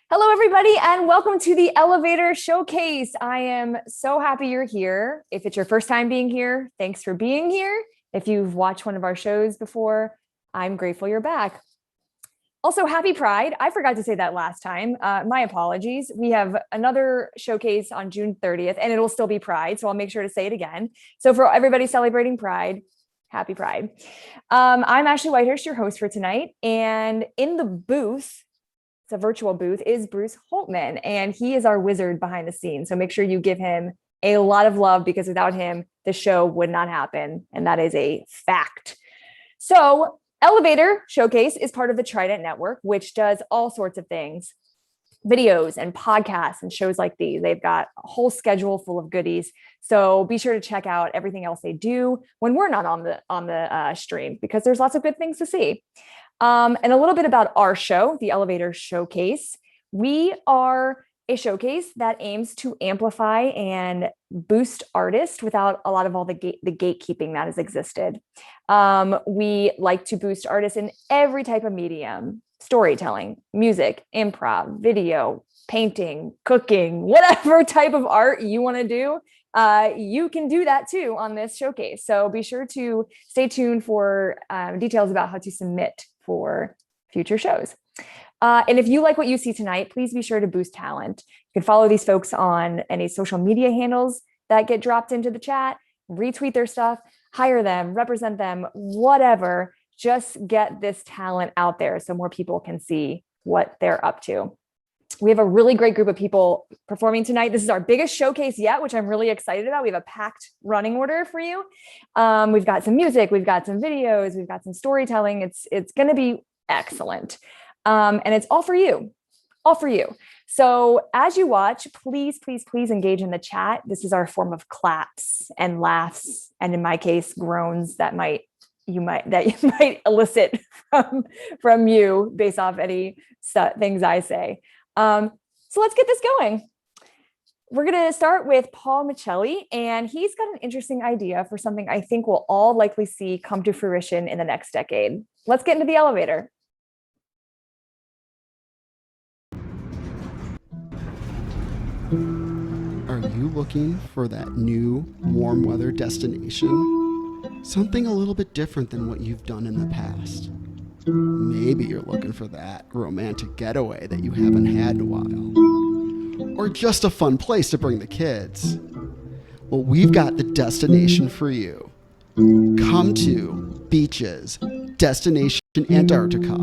Hello, everybody, and welcome to the Elevator Showcase. I am so happy you're here. If it's your first time being here, thanks for being here. If you've watched one of our shows before, I'm grateful you're back. Also, happy Pride. I forgot to say that last time. My apologies. We have another showcase on June 30th, and it'll still be Pride. So I'll make sure to say it again. So for everybody celebrating Pride, happy Pride. I'm Ashley Whitehurst, your host for tonight. And in the booth, it's a virtual booth, is Bruce Holtman. And he is our wizard behind the scenes. So make sure you give him a lot of love, because without him, the show would not happen. And that is a fact. So Elevator Showcase is part of the Trident Network, which does all sorts of things, videos and podcasts and shows like these. They've got a whole schedule full of goodies. So be sure to check out everything else they do when we're not on the stream, because there's lots of good things to see. And a little bit about our show, the Elevator Showcase. We are a showcase that aims to amplify and boost artists without a lot of all the gatekeeping that has existed. We like to boost artists in every type of medium: storytelling, music, improv, video, painting, cooking, whatever type of art you want to do. You can do that too on this showcase. So be sure to stay tuned for details about how to submit for future shows. And if you like what you see tonight, please be sure to boost talent. You can follow these folks on any social media handles that get dropped into the chat, retweet their stuff, hire them, represent them, whatever. Just get this talent out there so more people can see what they're up to. We have a really great group of people performing tonight. This is our biggest showcase yet, which I'm really excited about. We have a packed running order for you. We've got some music, we've got some videos, we've got some storytelling. It's going to be excellent. And it's all for you, all for you. So as you watch, please, please, please engage in the chat. This is our form of claps and laughs, and in my case, groans that you might elicit from you based off any things I say. So let's get this going. We're going to start with Paul Micheli, and he's got an interesting idea for something I think we'll all likely see come to fruition in the next decade. Let's get into the elevator. Are you looking for that new warm weather destination? Something a little bit different than what you've done in the past. Maybe you're looking for that romantic getaway that you haven't had in a while. Or just a fun place to bring the kids. Well, we've got the destination for you. Come to Beaches, Destination Antarctica,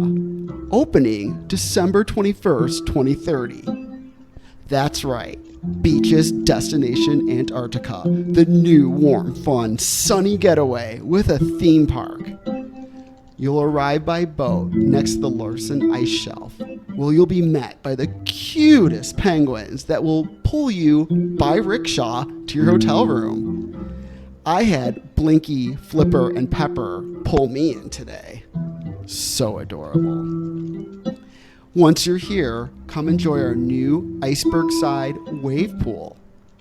opening December 21st, 2030. That's right, Beaches, Destination Antarctica, the new, warm, fun, sunny getaway with a theme park. You'll arrive by boat next to the Larson Ice Shelf, where you'll be met by the cutest penguins that will pull you by rickshaw to your hotel room. I had Blinky, Flipper, and Pepper pull me in today. So adorable. Once you're here, come enjoy our new Iceberg Side Wave Pool,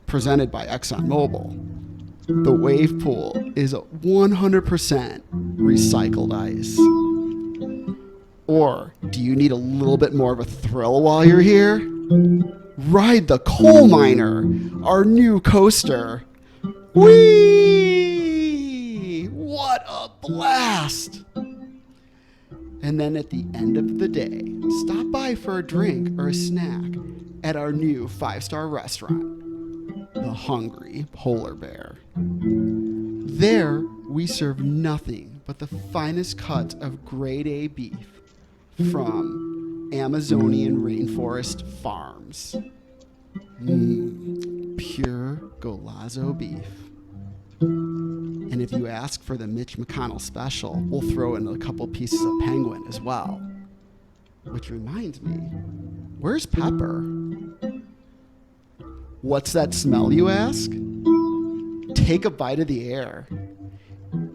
presented by ExxonMobil. The wave pool is 100% recycled ice. Or do you need a little bit more of a thrill while you're here? Ride the Coal Miner, our new coaster. Whee! What a blast! And then at the end of the day, stop by for a drink or a snack at our new 5-star restaurant, the Hungry Polar Bear. There, we serve nothing but the finest cuts of grade A beef from Amazonian rainforest farms. Pure Golazo beef. And if you ask for the Mitch McConnell special, we'll throw in a couple pieces of penguin as well. Which reminds me, where's Pepper? What's that smell, you ask? Take a bite of the air.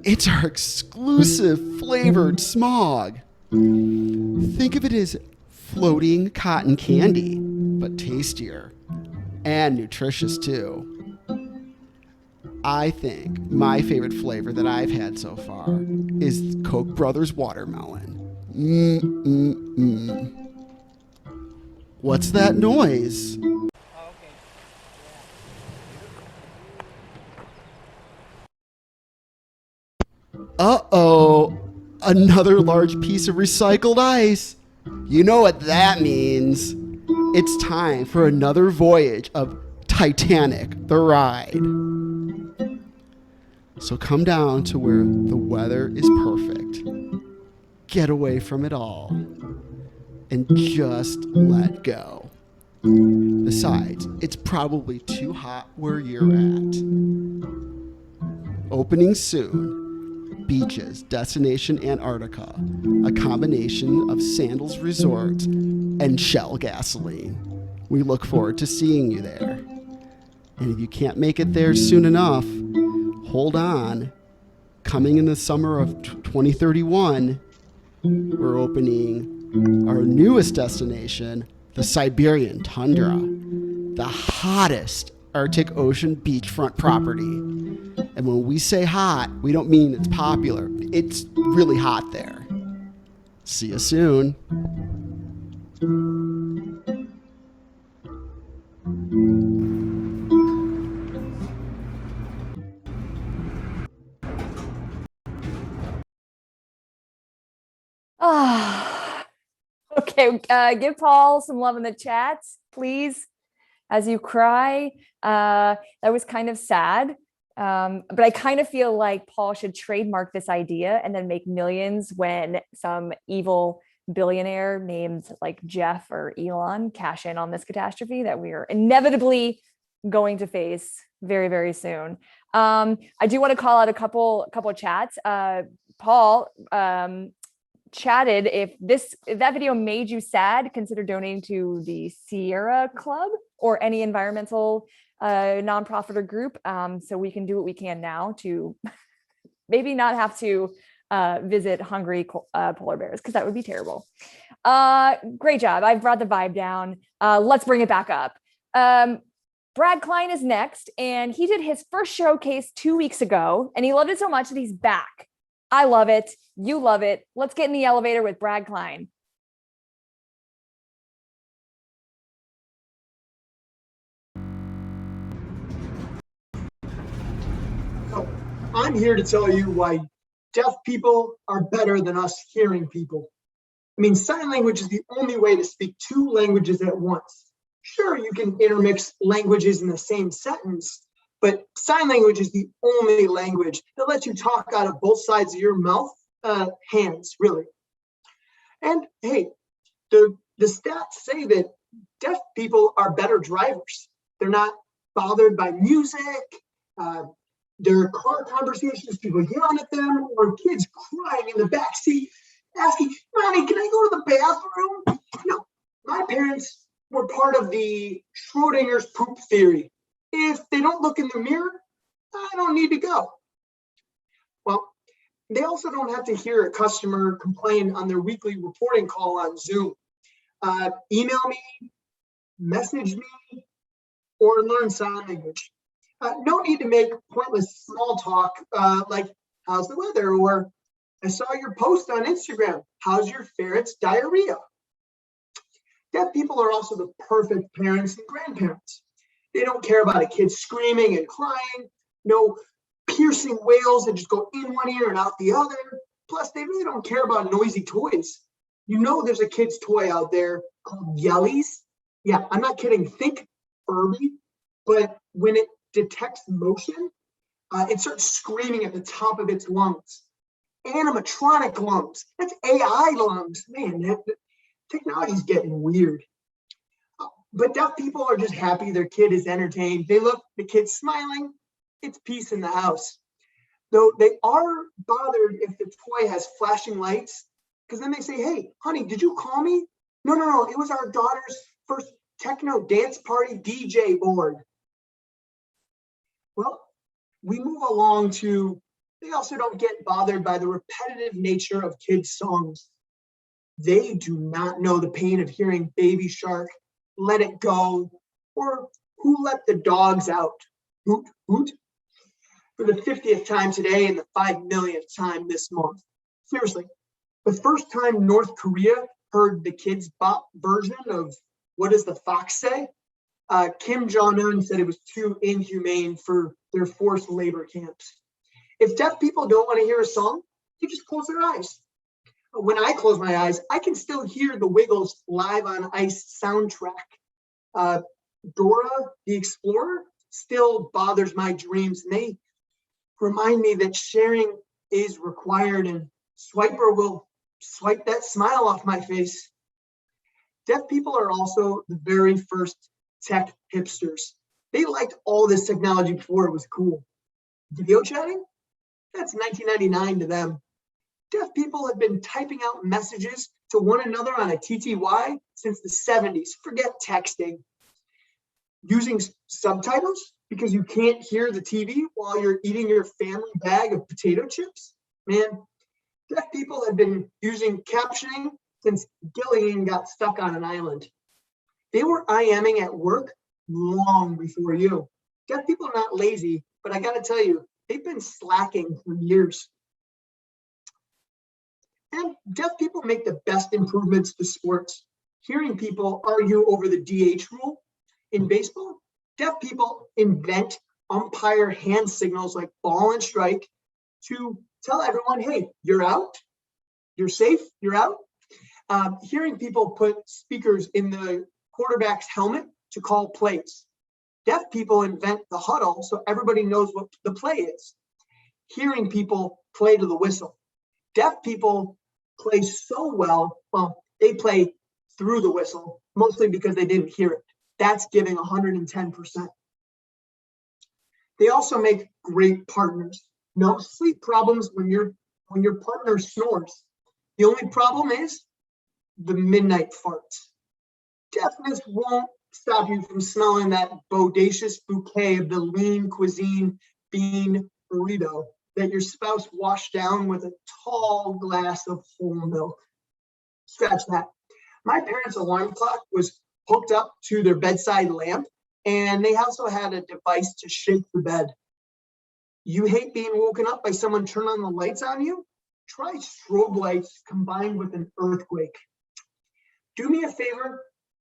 It's our exclusive flavored smog. Think of it as floating cotton candy, but tastier and nutritious too. I think my favorite flavor that I've had so far is Koch Brothers watermelon. What's that noise? Uh-oh, another large piece of recycled ice. You know what that means. It's time for another voyage of Titanic, the ride. So come down to where the weather is perfect. Get away from it all. And just let go. Besides, it's probably too hot where you're at. Opening soon, Beaches, Destination Antarctica, a combination of Sandals Resort and Shell gasoline. We look forward to seeing you there. And if you can't make it there soon enough, hold on. Coming in the summer of 2031, we're opening our newest destination, the Siberian Tundra, the hottest Arctic Ocean beachfront property. And when we say hot, we don't mean it's popular. It's really hot there. See you soon. Ah, okay. Give Paul some love in the chat, please, as you cry. That was kind of sad. But I kind of feel like Paul should trademark this idea and then make millions when some evil billionaire named like Jeff or Elon cash in on this catastrophe that we are inevitably going to face very, very soon. I do want to call out a couple of chats. Paul chatted, if that video made you sad, consider donating to the Sierra Club or any environmental nonprofit or group, so we can do what we can now to maybe not have to visit hungry polar bears, because that would be terrible. Great job. I've brought the vibe down. Let's bring it back up. Brad Klein is next, and he did his first showcase 2 weeks ago, and he loved it so much that he's back. I love it. You love it. Let's get in the elevator with Brad Klein. So I'm here to tell you why deaf people are better than us hearing people. I mean, sign language is the only way to speak two languages at once. Sure, you can intermix languages in the same sentence, but sign language is the only language that lets you talk out of both sides of your mouth, hands, really. And hey, the stats say that deaf people are better drivers. They're not bothered by music, their car conversations, people yelling at them, or kids crying in the back seat, asking, "Mommy, can I go to the bathroom?" No, my parents were part of the Schrodinger's poop theory. If they don't look in the mirror, I don't need to go. Well, they also don't have to hear a customer complain on their weekly reporting call on Zoom. Email me, message me, or learn sign language. No need to make pointless small talk like, "How's the weather?" or "I saw your post on Instagram. How's your ferret's diarrhea?" Deaf people are also the perfect parents and grandparents. They don't care about a kid screaming and crying, no piercing wails that just go in one ear and out the other. Plus, they really don't care about noisy toys. You know there's a kid's toy out there called Yellies. Yeah, I'm not kidding. Think Furby, but when it detects motion, it starts screaming at the top of its lungs. Animatronic lungs. That's AI lungs. Man, technology's getting weird. But deaf people are just happy their kid is entertained. They look, the kid's smiling, it's peace in the house. Though they are bothered if the toy has flashing lights, because then they say, "Hey, honey, did you call me?" No, it was our daughter's first techno dance party DJ board. Well, we move along to, they also don't get bothered by the repetitive nature of kids' songs. They do not know the pain of hearing Baby Shark, Let It Go, or Who Let the Dogs Out, Hoot Hoot, for the 50th time today and the 5 millionth time this month. Seriously, the first time North Korea heard the Kids Bop version of What Does the Fox Say, Kim Jong-un said it was too inhumane for their forced labor camps. If deaf people don't want to hear a song, you just close their eyes. When I close my eyes, I can still hear the Wiggles Live on Ice soundtrack. Dora the Explorer still bothers my dreams, and they remind me that sharing is required, and Swiper will swipe that smile off my face. Deaf people are also the very first tech hipsters. They liked all this technology before it was cool. Video chatting? That's 1999 to them. Deaf people have been typing out messages to one another on a TTY since the 70s. Forget texting. Using subtitles because you can't hear the TV while you're eating your family bag of potato chips? Man, deaf people have been using captioning since Gilligan got stuck on an island. They were IMing at work long before you. Deaf people are not lazy, but I gotta tell you, they've been slacking for years. And deaf people make the best improvements to sports. Hearing people argue over the DH rule in baseball, deaf people invent umpire hand signals like ball and strike to tell everyone, hey, you're out, you're safe, you're out. Hearing people put speakers in the quarterback's helmet to call plays. Deaf people invent the huddle so everybody knows what the play is. Hearing people play to the whistle. Deaf people play so well, they play through the whistle, mostly because they didn't hear it. That's giving 110%. They also make great partners. No sleep problems when your partner snores. The only problem is the midnight farts. Deafness won't stop you from smelling that bodacious bouquet of the lean cuisine bean burrito that your spouse washed down with a tall glass of whole milk. Scratch that. My parents' alarm clock was hooked up to their bedside lamp, and they also had a device to shake the bed. You hate being woken up by someone turning on the lights on you? Try strobe lights combined with an earthquake. Do me a favor,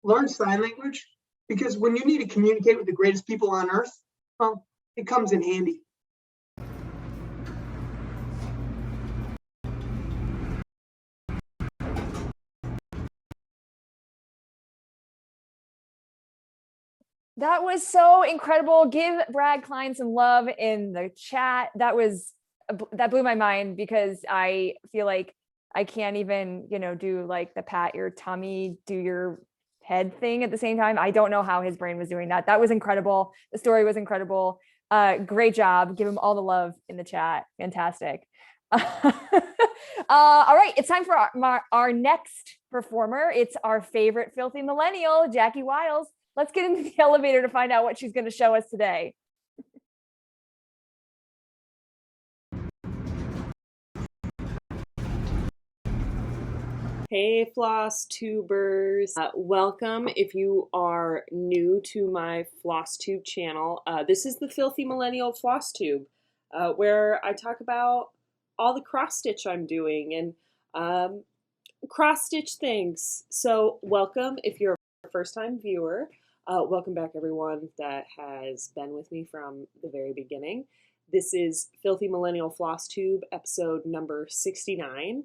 learn sign language, because when you need to communicate with the greatest people on earth, well, it comes in handy. That was so incredible. Give Brad Klein some love in the chat. That blew my mind because I feel like I can't even, do like the pat your tummy, do your head thing at the same time. I don't know how his brain was doing that. That was incredible. The story was incredible. Great job. Give him all the love in the chat. Fantastic. All right, it's time for our next performer. It's our favorite filthy millennial, Jackie Wiles. Let's get into the elevator to find out what she's going to show us today. Hey Flosstubers, welcome if you are new to my Flosstube channel. This is the Filthy Millennial Flosstube, where I talk about all the cross-stitch I'm doing and cross-stitch things. So welcome if you're a first-time viewer. Welcome back everyone that has been with me from the very beginning. This is Filthy Millennial Flosstube, episode number 69.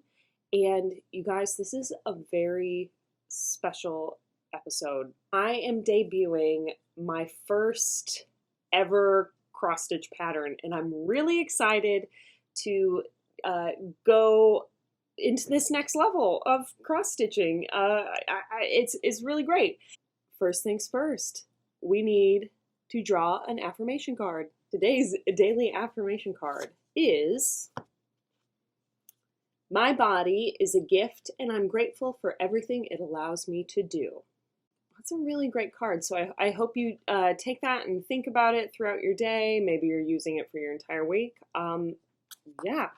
And you guys, this is a very special episode. I am debuting my first ever cross-stitch pattern, and I'm really excited to go into this next level of cross-stitching. It's really great. First things first, we need to draw an affirmation card. Today's daily affirmation card is: my body is a gift and I'm grateful for everything it allows me to do. That's a really great card. So I hope you take that and think about it throughout your day. Maybe you're using it for your entire week. Yeah.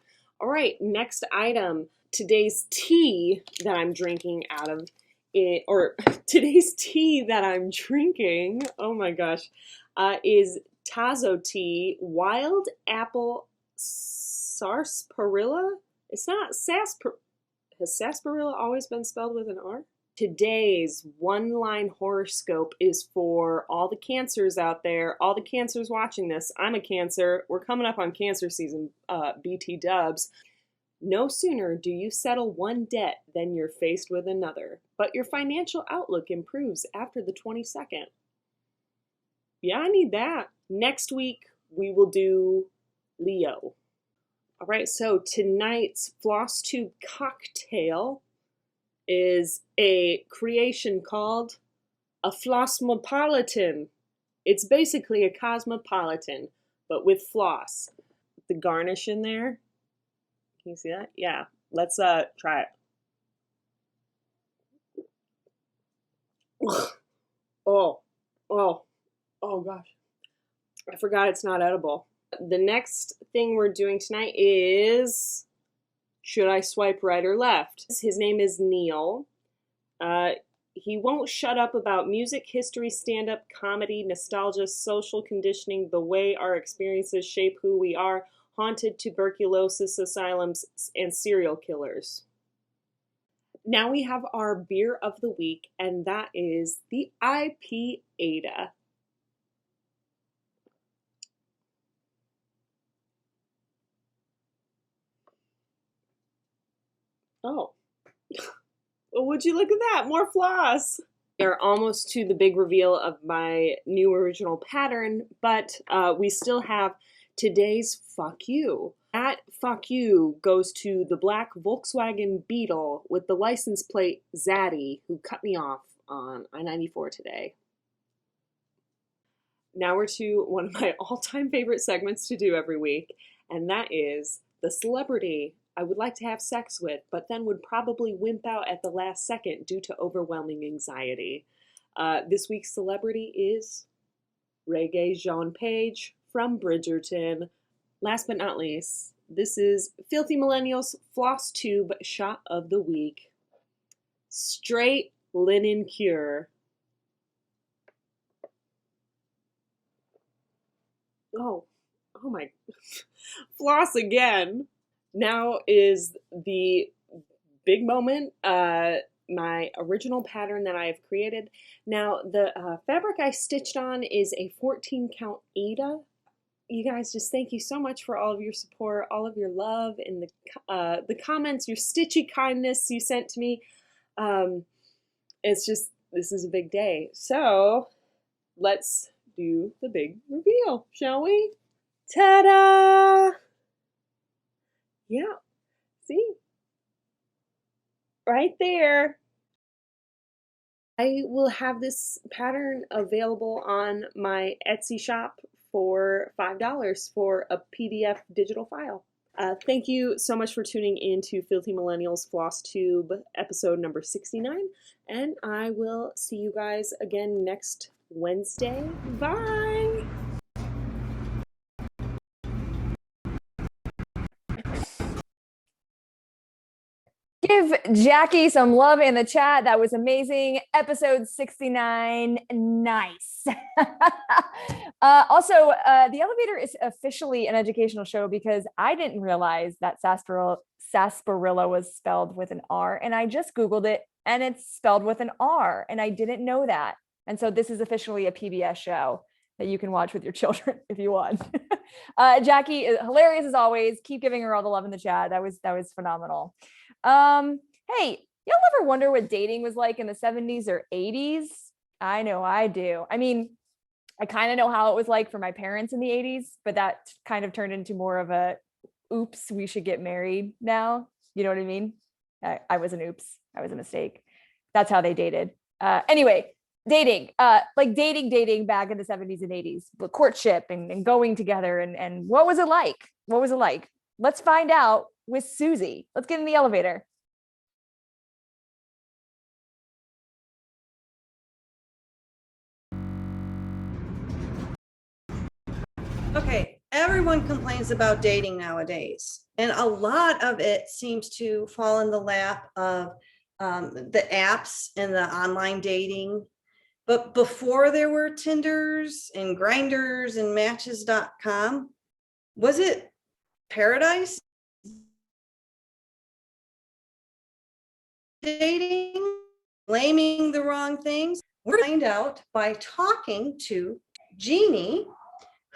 All right, next item. Today's tea that I'm drinking today's tea that I'm drinking, oh my gosh, is Tazo tea, wild apple sarsaparilla. It's not has sarsaparilla always been spelled with an R? Today's one-line horoscope is for all the Cancers out there, all the Cancers watching this. I'm a Cancer. We're coming up on Cancer season, BT dubs. No sooner do you settle one debt than you're faced with another, but your financial outlook improves after the 22nd. Yeah, I need that. Next week, we will do Leo. All right, so tonight's Flosstube Cocktail is a creation called a Flossmopolitan. It's basically a cosmopolitan, but with floss. The garnish in there. Can you see that? Yeah. Let's try it. Oh, oh, oh gosh. I forgot it's not edible. The next thing we're doing tonight is should I swipe right or left? His name is Neil. He won't shut up about music, history, stand-up, comedy, nostalgia, social conditioning, the way our experiences shape who we are, haunted tuberculosis asylums, and serial killers. Now we have our beer of the week, and that is the IP Ada. Oh. Well, would you look at that? More floss. We are almost to the big reveal of my new original pattern, but we still have today's fuck you. That fuck you goes to the black Volkswagen Beetle with the license plate Zaddy, who cut me off on I-94 today. Now we're to one of my all-time favorite segments to do every week, and that is the celebrity I would like to have sex with, but then would probably wimp out at the last second due to overwhelming anxiety. This week's celebrity is Reggae Jean Page from Bridgerton. Last but not least, this is Filthy Millennials Flosstube Shot of the Week. Straight Linen Cure. Oh my. Floss again. Now is the big moment, my original pattern that I have created. Now, the fabric I stitched on is a 14 count Ada. You guys, just thank you so much for all of your support, all of your love, and the comments, your stitchy kindness you sent to me. It's just, this is a big day. So, let's do the big reveal, shall we? Ta-da! Yeah, see? Right there. I will have this pattern available on my Etsy shop for $5 for a PDF digital file. Thank you so much for tuning in to Filthy Millennials Flosstube episode number 69, and I will see you guys again next Wednesday. Bye! Give Jackie some love in the chat. That was amazing. Episode 69. Nice. Also, The Elevator is officially an educational show because I didn't realize that sarsaparilla was spelled with an R, and I just Googled it and it's spelled with an R, and I didn't know that. And so this is officially a PBS show that you can watch with your children if you want. Jackie is hilarious as always. Keep giving her all the love in the chat. That was phenomenal. Hey, y'all ever wonder what dating was like in the 70s or 80s? I know I do. I mean, I kind of know how it was like for my parents in the 80s, but that kind of turned into more of a oops, we should get married now. You know what I mean? I was an oops. I was a mistake. That's how they dated. Anyway, dating, like dating back in the 70s and 80s, the courtship and going together and what was it like? What was it like? Let's find out with Susie. Let's get in the elevator. Okay, everyone complains about dating nowadays, and a lot of it seems to fall in the lap of the apps and the online dating. But before there were Tinders and Grinders and Matches.com, was it paradise dating, blaming the wrong things? We're going to find out by talking to Jeannie,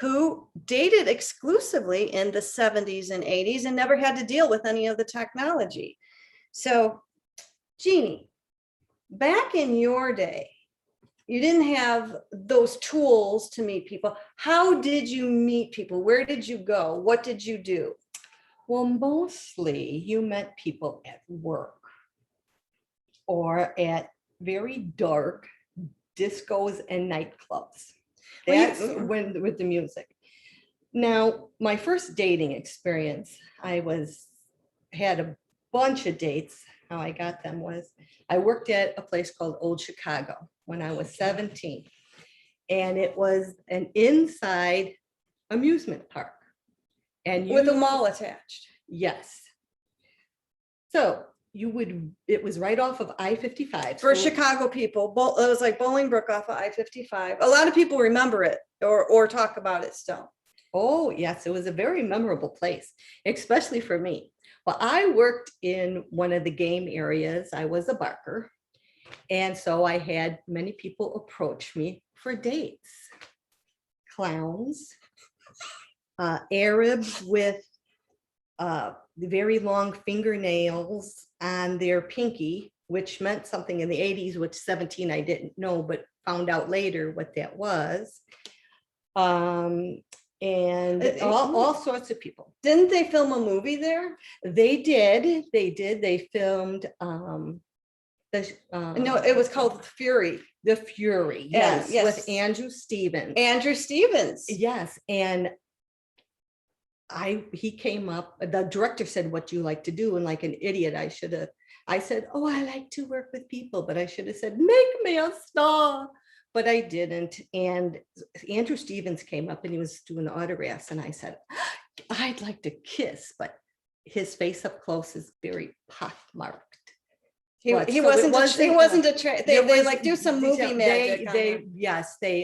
who dated exclusively in the 70s and 80s and never had to deal with any of the technology. So, Jeannie, back in your day, you didn't have those tools to meet people. How did you meet people? Where did you go? What did you do? Well, mostly you met people at work or at very dark discos and nightclubs. That's when with the music. Now, my first dating experience, had a bunch of dates. How I got them was I worked at a place called Old Chicago when I was 17. And it was an inside amusement park. And With a mall attached. Yes. So it was right off of I-55. For So- Chicago people, it was like Bolingbrook off of I-55. A lot of people remember it or talk about it still. Oh, yes, it was a very memorable place, especially for me. Well, I worked in one of the game areas. I was a barker. And so I had many people approach me for dates. Clowns, Arabs with very long fingernails on their pinky, which meant something in the 80s, which 17 I didn't know, but found out later what that was. And all sorts of people. Didn't they film a movie there? They did. They filmed No, it was called Fury. The Fury, Yeah, yes, with Andrew Stevens. Andrew Stevens. Yes, and he came up, the director said, what do you like to do? And like an idiot, I said, oh, I like to work with people, but I should have said, make me a star. But I didn't. And Andrew Stevens came up and he was doing autographs. And I said, I'd like to kiss, but his face up close is very pockmarked. He wasn't they like do some movie magic. They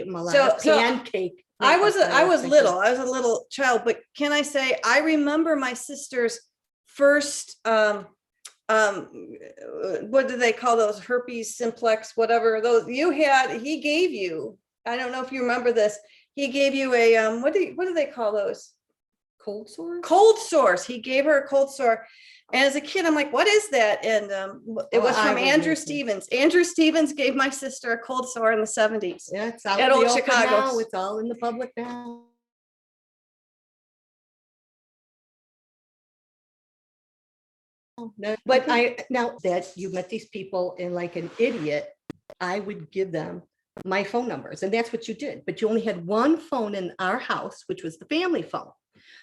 Milana pancake. I was a little child, but can I say I remember my sister's first what do they call those, herpes simplex, whatever those he gave you. I don't know if you remember this. He gave you a what do they call those? Cold sores? Cold sores. He gave her a cold sore. And as a kid, I'm like, what is that? And it was from Andrew Stevens. Andrew Stevens gave my sister a cold sore in the 70s. Yeah, it's out at Old Chicago. Now. It's all in the public now. No, but now that you met these people and like an idiot, I would give them my phone numbers, and that's what you did. But you only had one phone in our house, which was the family phone.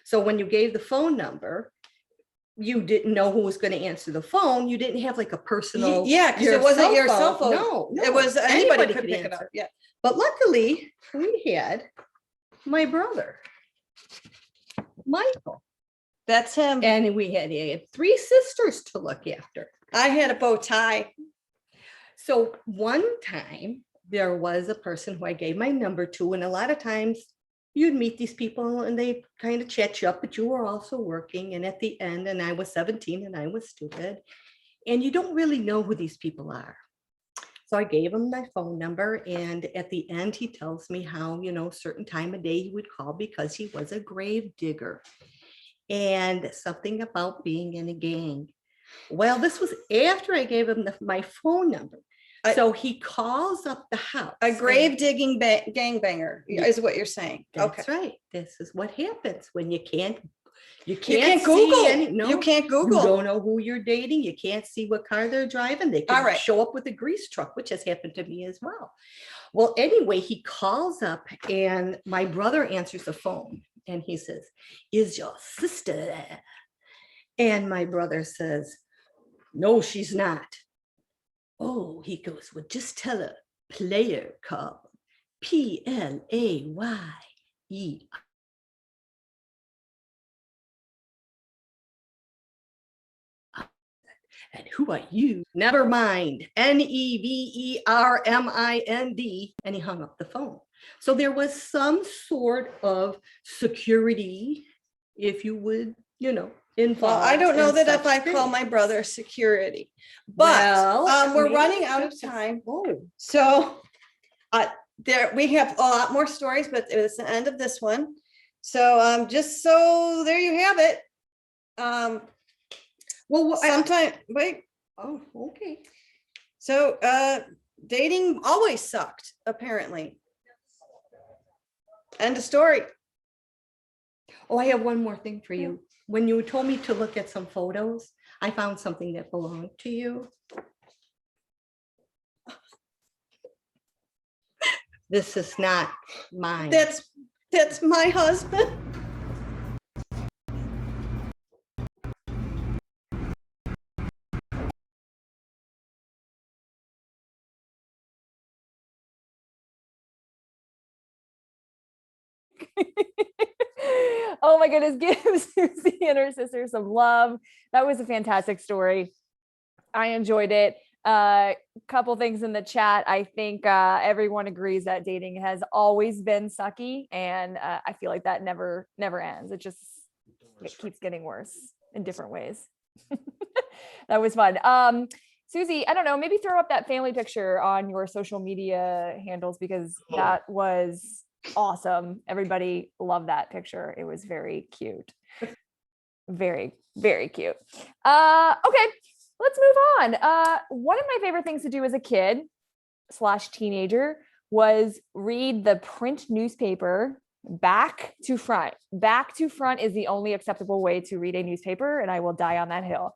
So when you gave the phone number, you didn't know who was going to answer the phone. You didn't have like a personal. Yeah, because it wasn't your cell phone. No, it was anybody could pick it up. Yeah. But luckily, we had my brother, Michael. That's him. And he had 3 sisters to look after. I had a bow tie. So one time there was a person who I gave my number to, and a lot of times you'd meet these people and they kind of chat you up, but you were also working. And at the end, and I was 17 and I was stupid, and you don't really know who these people are. So I gave him my phone number, and at the end, he tells me how, certain time of day he would call because he was a grave digger and something about being in a gang. Well, this was after I gave him my phone number. So he calls up the house. A grave digging gangbanger is what you're saying. That's right. This is what happens when you can't Google. You can't Google. You don't know who you're dating. You can't see what car they're driving. They can show up with a grease truck, which has happened to me as well. Well, anyway, he calls up and my brother answers the phone and he says, "Is your sister there?" And my brother says, "No, she's not." Oh, he goes, "Well, just tell her player call, Playe. And who are you? Never mind. Nevermind. And he hung up the phone. So there was some sort of security, if you would, involved. Well, I don't know that if I call my brother security, but we're running out of time. So we have a lot more stories, but it was the end of this one. So just so there you have it. Well, Sometime, wait, oh, okay. so dating always sucked, apparently. End of story. Oh, I have one more thing for you. When you told me to look at some photos, I found something that belonged to you. This is not mine. That's my husband. Oh my goodness, give Susie and her sister some love. That was a fantastic story. I enjoyed it. Couple things in the chat. I think everyone agrees that dating has always been sucky, and I feel like that never ends. It keeps getting worse in different ways. That was fun. Susie, I don't know, maybe throw up that family picture on your social media handles, because that was awesome. Everybody loved that picture. It was very cute. Very, very cute. Okay, let's move on. One of my favorite things to do as a kid / teenager was read the print newspaper back to front. Back to front is the only acceptable way to read a newspaper, and I will die on that hill.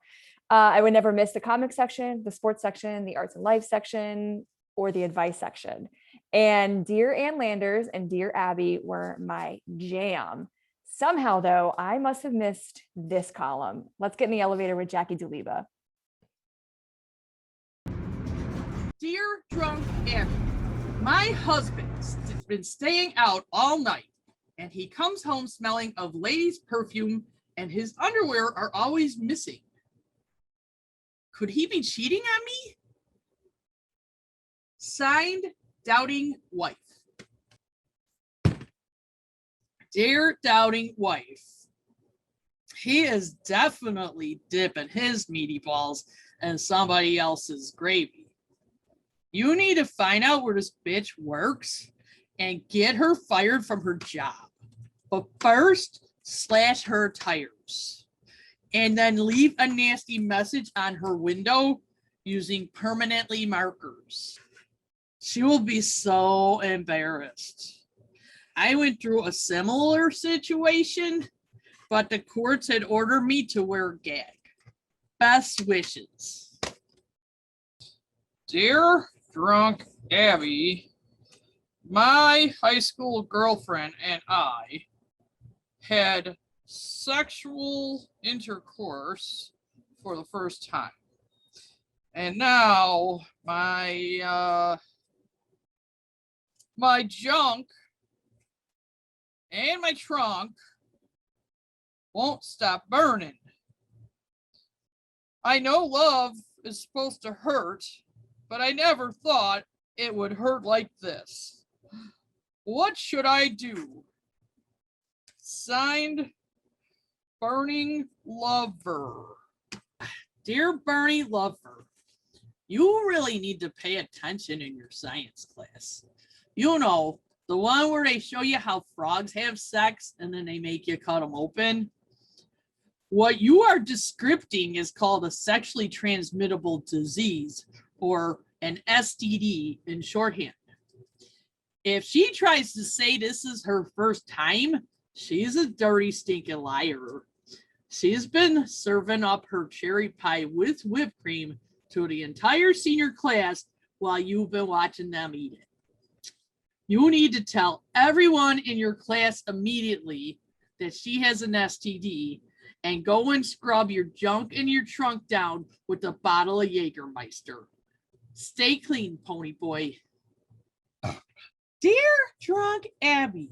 I would never miss the comic section, the sports section, the arts and life section, or the advice section. And Dear Ann Landers and Dear Abby were my jam. Somehow, though, I must have missed this column. Let's get in the elevator with Jackie Duleba. Dear Drunk Abby, my husband's been staying out all night, and he comes home smelling of ladies' perfume, and his underwear are always missing. Could he be cheating on me? Signed, Doubting Wife. Dear Doubting Wife, he is definitely dipping his meaty balls in somebody else's gravy. You need to find out where this bitch works and get her fired from her job. But first, slash her tires. And then leave a nasty message on her window using permanently markers. She will be so embarrassed. I went through a similar situation, but the courts had ordered me to wear a gag. Best wishes. Dear Drunk Abby, my high school girlfriend and I had sexual intercourse for the first time. And now my junk and my trunk won't stop burning. I know love is supposed to hurt, but I never thought it would hurt like this. What should I do? Signed, Burning Lover. Dear Bernie Lover, you really need to pay attention in your science class. You know, the one where they show you how frogs have sex and then they make you cut them open. What you are describing is called a sexually transmittable disease, or an STD in shorthand. If she tries to say this is her first time, she's a dirty, stinking liar. She's been serving up her cherry pie with whipped cream to the entire senior class while you've been watching them eat it. You need to tell everyone in your class immediately that she has an STD and go and scrub your junk and your trunk down with a bottle of Jägermeister. Stay clean, pony boy. Dear Drunk Abby,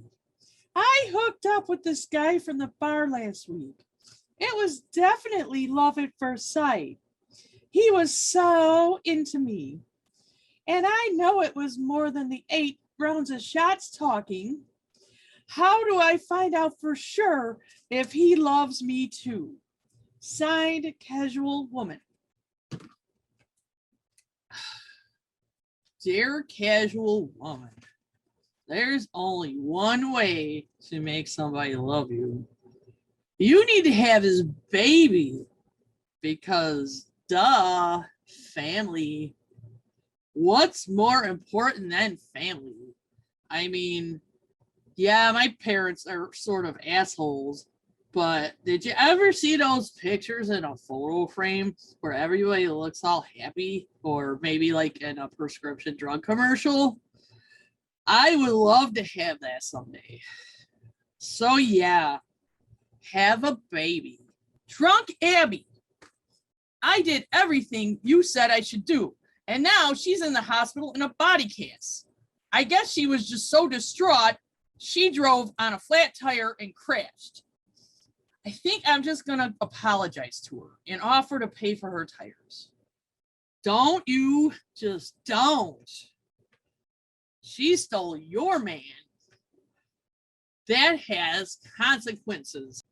I hooked up with this guy from the bar last week. It was definitely love at first sight. He was so into me. And I know it was more than the 8 rounds of shots talking. How do I find out for sure if he loves me too? Signed, Casual Woman. Dear Casual Woman, there's only one way to make somebody love you. You need to have his baby because, duh, family. What's more important than family? I mean, yeah, my parents are sort of assholes, but did you ever see those pictures in a photo frame where everybody looks all happy, or maybe like in a prescription drug commercial? I would love to have that someday. So yeah, have a baby. Drunk Abby. I did everything you said I should do, and now she's in the hospital in a body cast. I guess she was just so distraught, she drove on a flat tire and crashed. I think I'm just gonna apologize to her and offer to pay for her tires. Don't you? Just don't. She stole your man. That has consequences.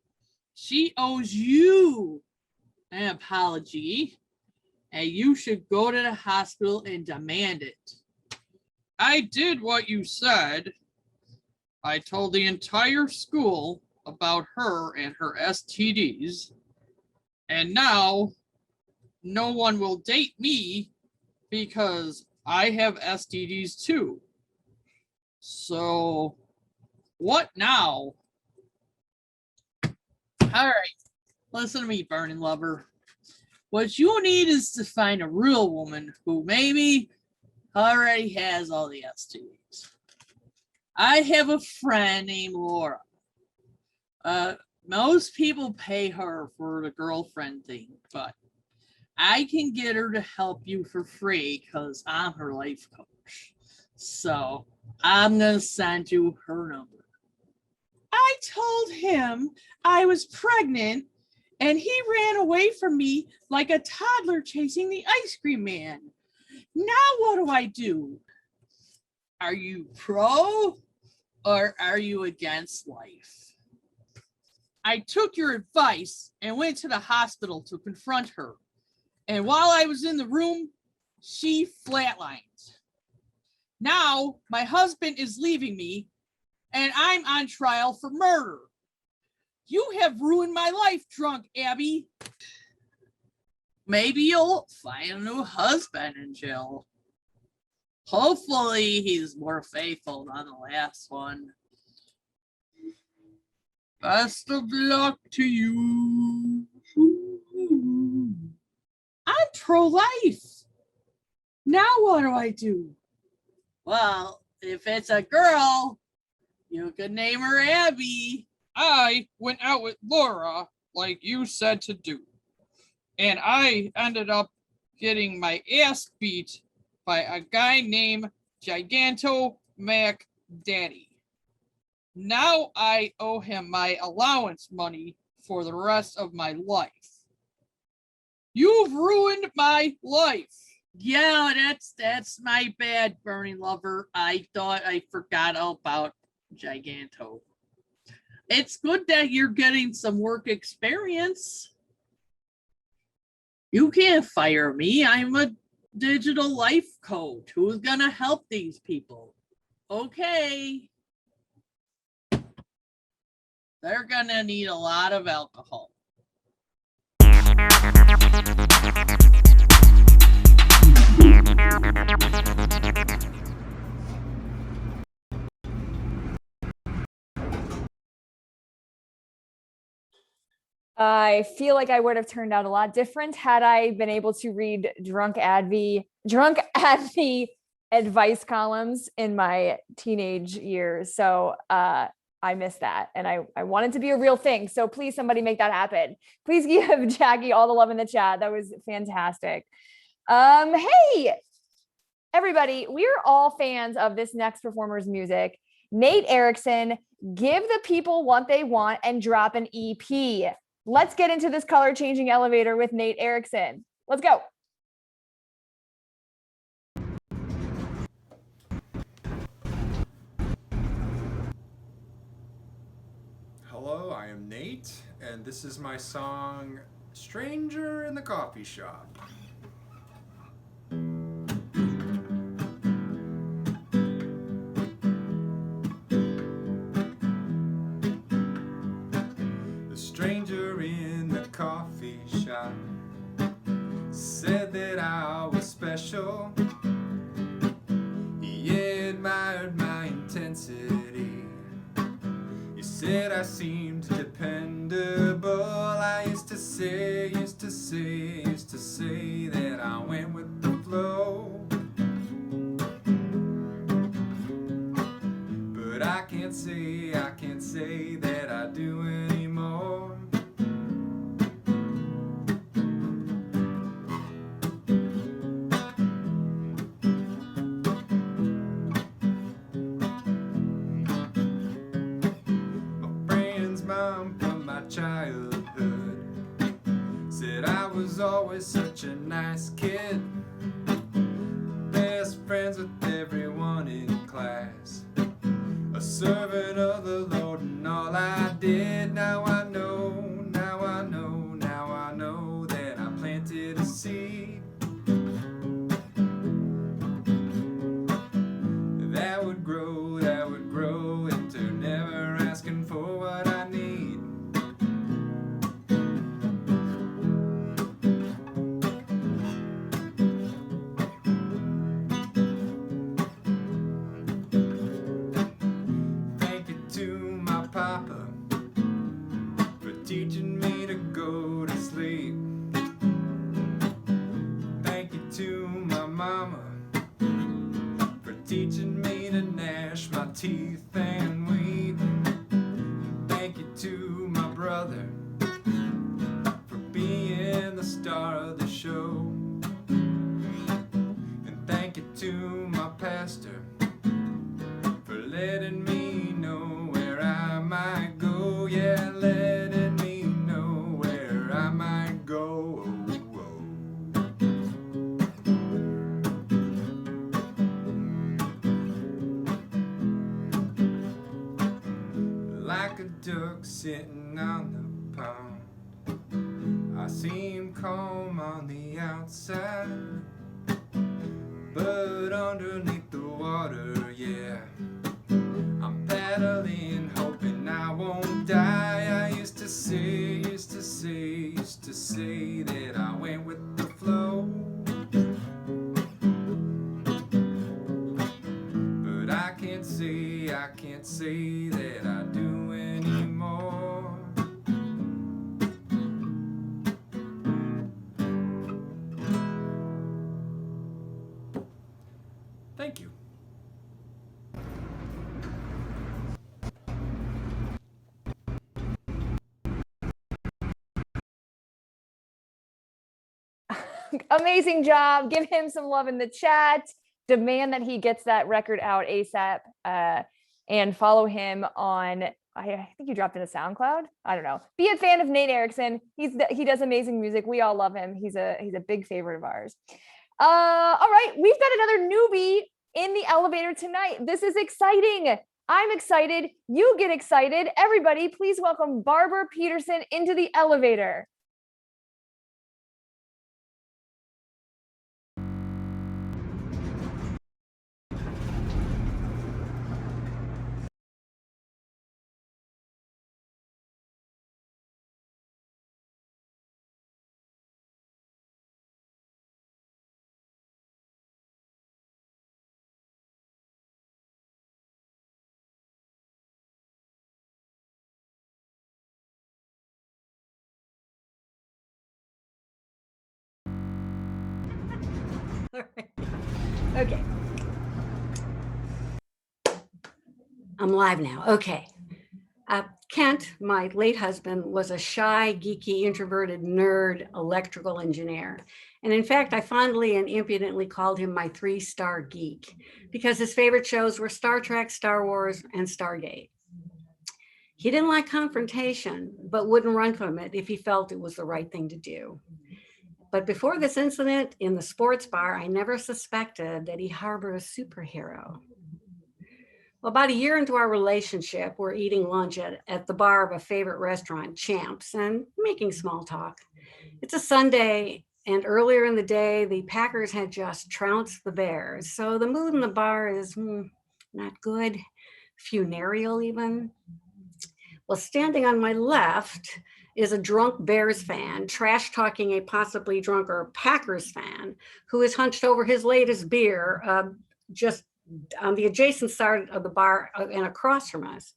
She owes you an apology, and you should go to the hospital and demand it. I did what you said. I told the entire school about her and her STDs, and now no one will date me because I have STDs too. So, what now? All right, listen to me, burning lover. What you need is to find a real woman who maybe already has all the STDs. I have a friend named Laura. Most people pay her for the girlfriend thing, but I can get her to help you for free because I'm her life coach. So I'm going to send you her number. I told him I was pregnant and he ran away from me like a toddler chasing the ice cream man. Now what do I do? Are you pro or are you against life? I took your advice and went to the hospital to confront her. And while I was in the room, she flatlined. Now my husband is leaving me and I'm on trial for murder. You have ruined my life, drunk Abby. Maybe you'll find a new husband in jail. Hopefully he's more faithful than the last one. Best of luck to you. I'm pro-life. Now what do I do? Well, if it's a girl, you could name her Abby. I went out with Laura like you said to do. And I ended up getting my ass beat by a guy named Giganto Mac Daddy. Now I owe him my allowance money for the rest of my life. You've ruined my life. Yeah, that's my bad, burning lover. I thought I forgot about Giganto. It's good that you're getting some work experience. You can't fire me. I'm a digital life coach who's gonna help these people. Okay. They're gonna need a lot of alcohol. I feel like I would have turned out a lot different had I been able to read drunk Advy advice columns in my teenage years. So I missed that. And I want it to be a real thing. So please, somebody make that happen. Please give Jackie all the love in the chat. That was fantastic. Hey, everybody, we're all fans of this next performer's music. Nate Erickson, give the people what they want and drop an EP. Let's get into this color changing elevator with Nate Erickson. Let's go. Hello, I am Nate, and this is my song, Stranger in the Coffee Shop. sure. He admired my intensity. He said I seemed dependable. I used to say that I went with the flow. But I can't say that I do anymore. My friend's mom from my childhood said I was always such a nice kid. Best friends with everyone in class. A servant of the Lord and all I did. Now I know that I planted a seed that would grow into never asking for what I need. Papa for teaching me to go to sleep. Thank you to my mama for teaching me to gnash my teeth and weep. Thank you to my brother for being the star of the show. And thank you to my pastor for letting me know where I might go, yeah, letting me know where I might go. Like a duck sitting on the pond, I seem calm on the outside, but underneath the water, yeah, I'm paddling, hoping I won't die. I used to say that I went with the flow. But I can't say that I do anymore. Thank you. Amazing job. Give him some love in the chat. Demand that he gets that record out ASAP. And follow him on, I think you dropped into SoundCloud. I don't know. Be a fan of Nate Erickson. He does amazing music. We all love him. He's a big favorite of ours. All right, we've got another newbie in the elevator tonight. This is exciting. I'm excited. You get excited. Everybody, please welcome Barbara Peterson into the elevator. Okay. I'm live now. Okay. Kent, my late husband, was a shy, geeky, introverted nerd electrical engineer. And in fact, I fondly and impudently called him my 3-star geek because his favorite shows were Star Trek, Star Wars, and Stargate. He didn't like confrontation, but wouldn't run from it if he felt it was the right thing to do. But before this incident in the sports bar, I never suspected that he harbored a superhero. Well, about a year into our relationship, we're eating lunch at the bar of a favorite restaurant, Champs, and making small talk. It's a Sunday, and earlier in the day, the Packers had just trounced the Bears. So the mood in the bar is not good, funereal even. Well, standing on my left is a drunk Bears fan trash talking a possibly drunker Packers fan who is hunched over his latest beer just on the adjacent side of the bar and across from us.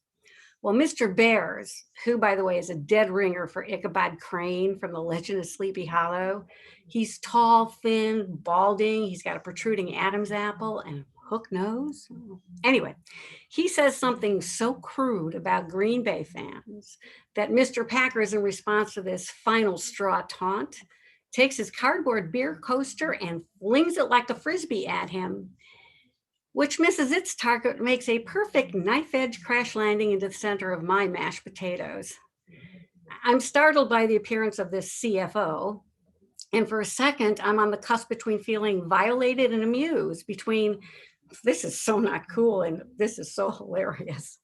Well, Mr. Bears, who, by the way, is a dead ringer for Ichabod Crane from The Legend of Sleepy Hollow. He's tall, thin, balding. He's got a protruding Adam's apple and a hook nose. Anyway, he says something so crude about Green Bay fans that Mr. Packers, in response to this final straw taunt, takes his cardboard beer coaster and flings it like a frisbee at him, which misses its target, and makes a perfect knife edge crash landing into the center of my mashed potatoes. I'm startled by the appearance of this CFO. And for a second, I'm on the cusp between feeling violated and amused, between this is so not cool and this is so hilarious.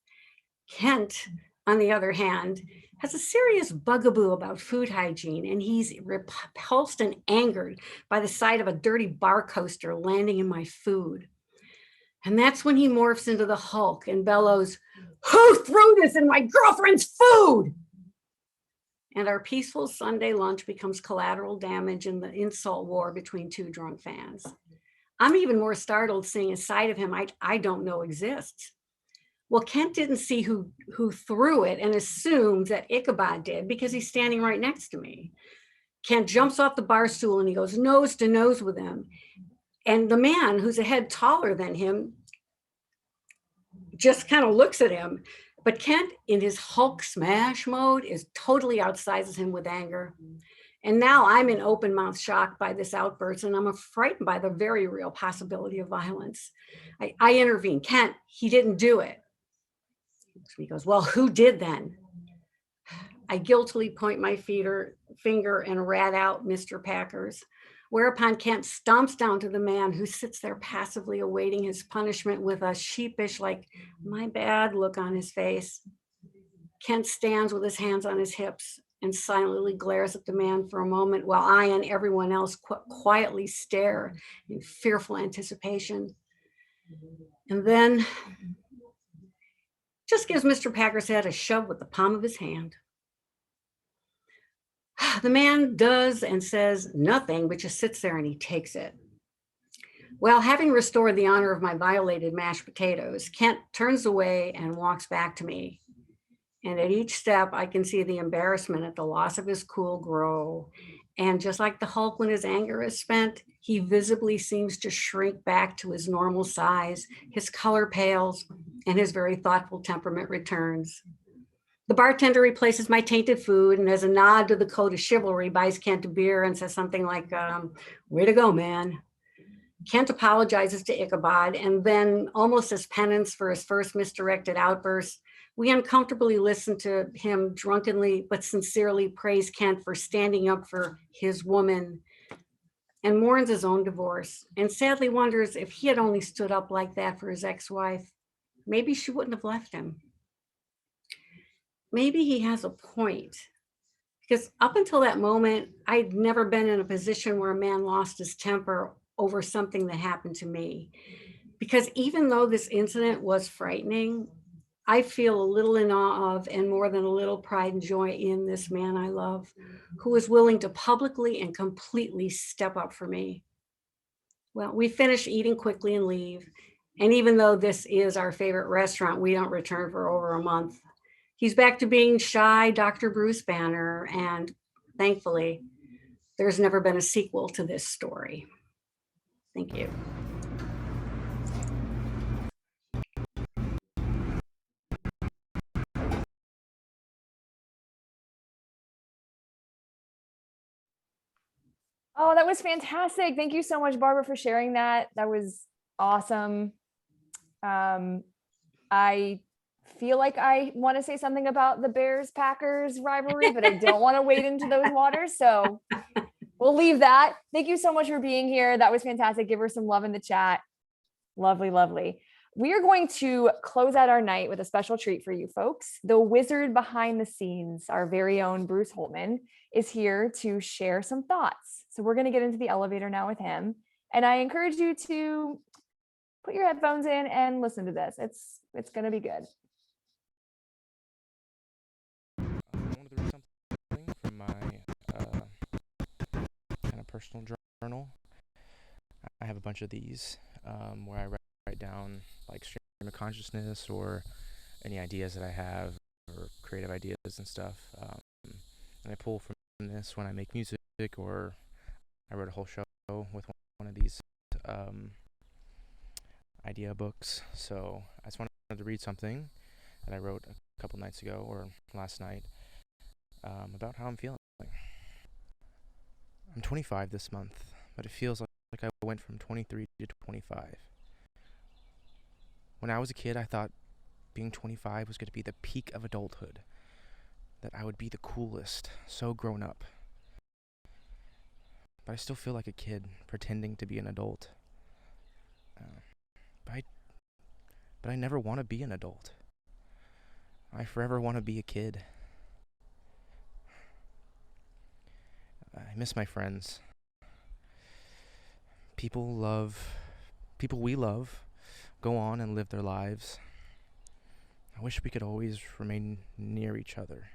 Kent, on the other hand, has a serious bugaboo about food hygiene, and he's repulsed and angered by the sight of a dirty bar coaster landing in my food. And that's when he morphs into the Hulk and bellows, "Who threw this in my girlfriend's food?" And our peaceful Sunday lunch becomes collateral damage in the insult war between two drunk fans. I'm even more startled seeing a side of him I don't know exists. Well, Kent didn't see who threw it and assumes that Ichabod did because he's standing right next to me. Kent jumps off the bar stool and he goes nose to nose with him. And the man, who's a head taller than him, just kind of looks at him. But Kent, in his Hulk smash mode, is totally outsizes him with anger. And now I'm in open mouth shock by this outburst, and I'm frightened by the very real possibility of violence. I intervene. Kent, he didn't do it. He goes, "Well, who did then?" I guiltily point my finger and rat out Mr. Packers. Whereupon Kent stomps down to the man who sits there passively awaiting his punishment with a sheepish, like, "my bad" look on his face. Kent stands with his hands on his hips and silently glares at the man for a moment while I and everyone else quietly stare in fearful anticipation. And then just gives Mr. Packers' head a shove with the palm of his hand. The man does and says nothing, but just sits there and he takes it. Well, having restored the honor of my violated mashed potatoes, Kent turns away and walks back to me. And at each step, I can see the embarrassment at the loss of his cool grow. And just like the Hulk when his anger is spent, he visibly seems to shrink back to his normal size. His color pales and his very thoughtful temperament returns. The bartender replaces my tainted food and as a nod to the code of chivalry, buys Kent a beer and says something like, "Way to go, man." Kent apologizes to Ichabod, and then, almost as penance for his first misdirected outburst, we uncomfortably listen to him drunkenly but sincerely praise Kent for standing up for his woman, and mourns his own divorce, and sadly wonders if he had only stood up like that for his ex-wife, maybe she wouldn't have left him. Maybe he has a point, because up until that moment, I'd never been in a position where a man lost his temper over something that happened to me. Because even though this incident was frightening, I feel a little in awe of, and more than a little pride and joy in, this man I love, who is willing to publicly and completely step up for me. Well, we finish eating quickly and leave. And even though this is our favorite restaurant, we don't return for over a month. He's back to being shy Dr. Bruce Banner, and thankfully, there's never been a sequel to this story. Thank you. Oh, that was fantastic. Thank you so much, Barbara, for sharing that. That was awesome. I feel like I want to say something about the Bears-Packers rivalry, but I don't want to wade into those waters. So we'll leave that. Thank you so much for being here. That was fantastic. Give her some love in the chat. Lovely, lovely. We are going to close out our night with a special treat for you folks. The wizard behind the scenes, our very own Bruce Holtman, is here to share some thoughts. So we're going to get into the elevator now with him. And I encourage you to put your headphones in and listen to this. It's going to be good. I want to read something personal journal. I have a bunch of these where I write down like stream of consciousness or any ideas that I have or creative ideas and stuff. And I pull from this when I make music, or I wrote a whole show with one of these idea books. So I just wanted to read something that I wrote a couple nights ago or last night about how I'm feeling. I'm 25 this month, but it feels like I went from 23 to 25. When I was a kid, I thought being 25 was going to be the peak of adulthood, that I would be the coolest, so grown up. But I still feel like a kid pretending to be an adult. But I never want to be an adult. I forever want to be a kid. I miss my friends. People we love go on and live their lives. I wish we could always remain near each other.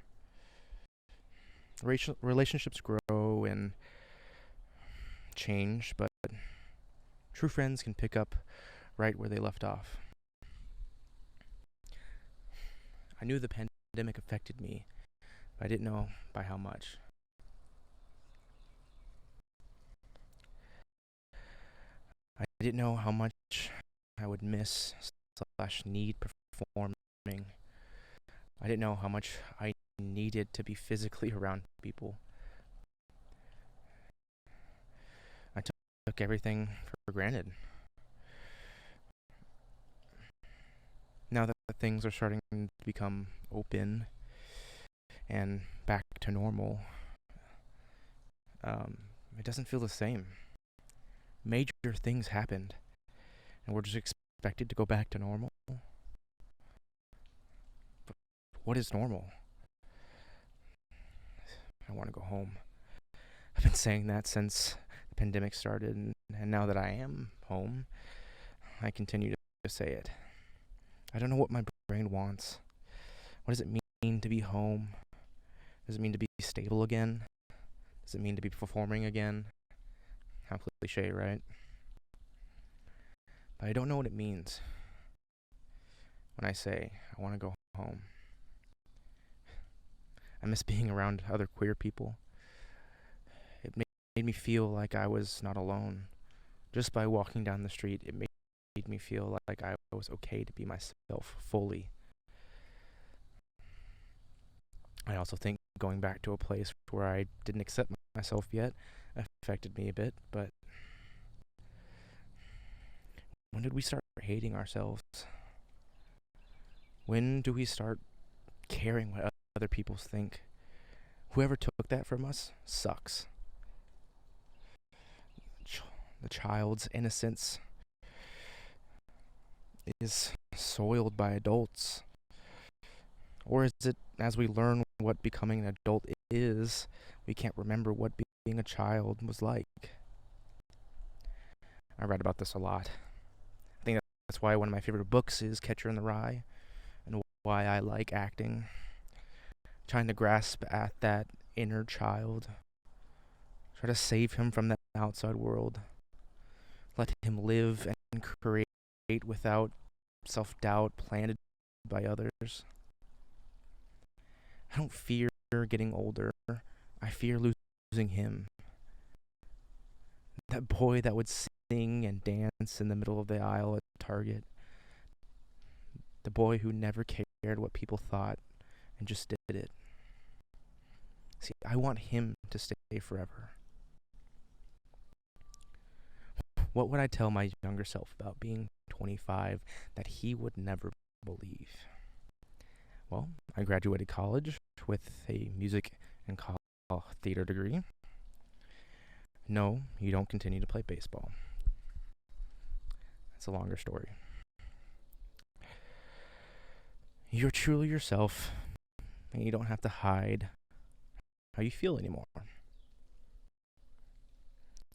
Relationships grow and change, but true friends can pick up right where they left off. I knew the pandemic affected me, but I didn't know by how much. I didn't know how much I would miss / need performing. I didn't know how much I needed to be physically around people. I took everything for granted. Now that things are starting to become open and back to normal, it doesn't feel the same. Major things happened, and we're just expected to go back to normal. But what is normal? I want to go home. I've been saying that since the pandemic started, and now that I am home, I continue to say it. I don't know what my brain wants. What does it mean to be home? Does it mean to be stable again? Does it mean to be performing again? How cliche, right? But I don't know what it means when I say I want to go home. I miss being around other queer people. It made me feel like I was not alone. Just by walking down the street, it made me feel like I was okay to be myself fully. I also think going back to a place where I didn't accept myself yet affected me a bit, but when did we start hating ourselves? When do we start caring what other people think? Whoever took that from us sucks. The child's innocence is soiled by adults. Or is it, as we learn what becoming an adult is, we can't remember what being a child was like? I read about this a lot. I think that's why one of my favorite books is Catcher in the Rye, and why I like acting. Trying to grasp at that inner child. Try to save him from that outside world. Let him live and create without self-doubt planted by others. I don't fear getting older. I fear losing him. That boy that would sing and dance in the middle of the aisle at Target. The boy who never cared what people thought and just did it. See, I want him to stay forever. What would I tell my younger self about being 25 that he would never believe? Well, I graduated college with a music and theater degree. No, you don't continue to play baseball. That's a longer story. You're truly yourself, and you don't have to hide how you feel anymore.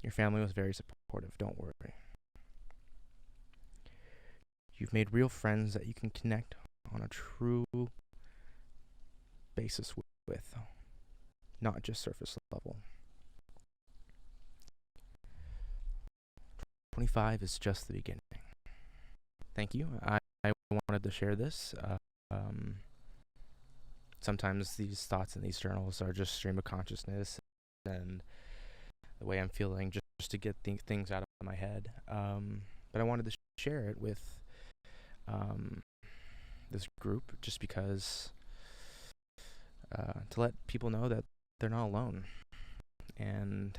Your family was very supportive, don't worry. You've made real friends that you can connect on a true basis with, not just surface level. 2025 is just the beginning. Thank you. I wanted to share this. Sometimes these thoughts in these journals are just stream of consciousness and the way I'm feeling just to get things out of my head. But I wanted to share it with this group just because to let people know that they're not alone. And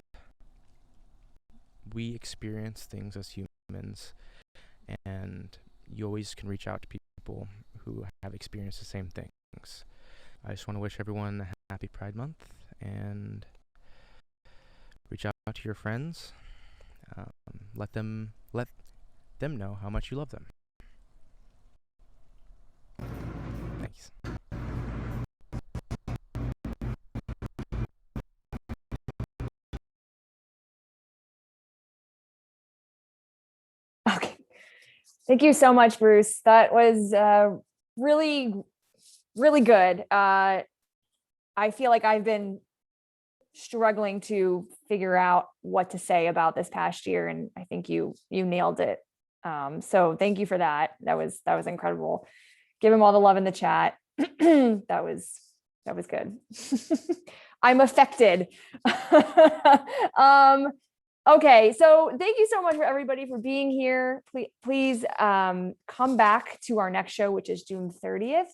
we experience things as humans, and you always can reach out to people who have experienced the same things. I just want to wish everyone a happy Pride Month and reach out to your friends. Let them know how much you love them. Thanks. Okay. Thank you so much, Bruce. That was really, really good. I feel like I've been struggling to figure out what to say about this past year, and I think you nailed it. So thank you for that. That was incredible. Give him all the love in the chat. That was good. I'm affected. Okay, so thank you so much for everybody for being here. Please come back to our next show, which is June 30th.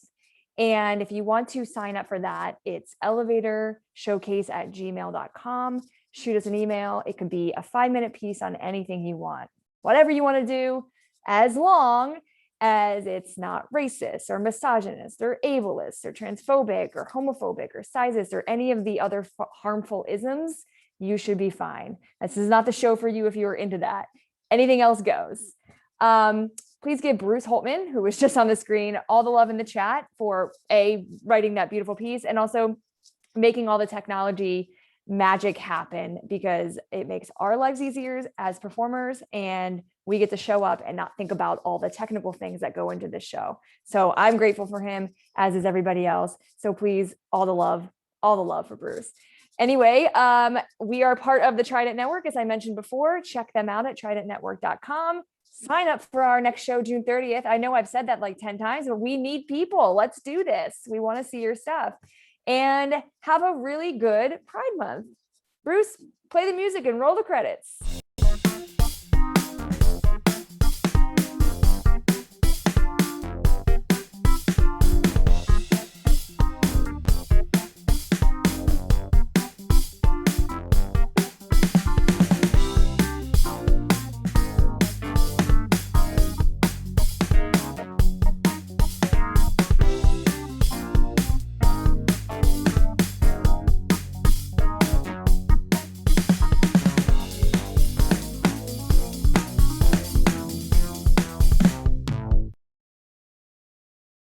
And if you want to sign up for that, it's elevatorshowcase@gmail.com. Shoot us an email. It could be a 5-minute piece on anything you want, whatever you want to do, as long as it's not racist or misogynist or ableist or transphobic or homophobic or sexist or any of the other harmful isms. You should be fine. This is not the show for you if you're into that. Anything else goes. Please give Bruce Holtman, who was just on the screen, all the love in the chat for writing that beautiful piece and also making all the technology magic happen, because it makes our lives easier as performers and we get to show up and not think about all the technical things that go into this show. So I'm grateful for him, as is everybody else. So please, all the love for Bruce. Anyway, we are part of the Trident Network, as I mentioned before. Check them out at tridentnetwork.com. Sign up for our next show, June 30th. I know I've said that like 10 times, but we need people. Let's do this. We want to see your stuff. And have a really good Pride Month. Bruce, play the music and roll the credits.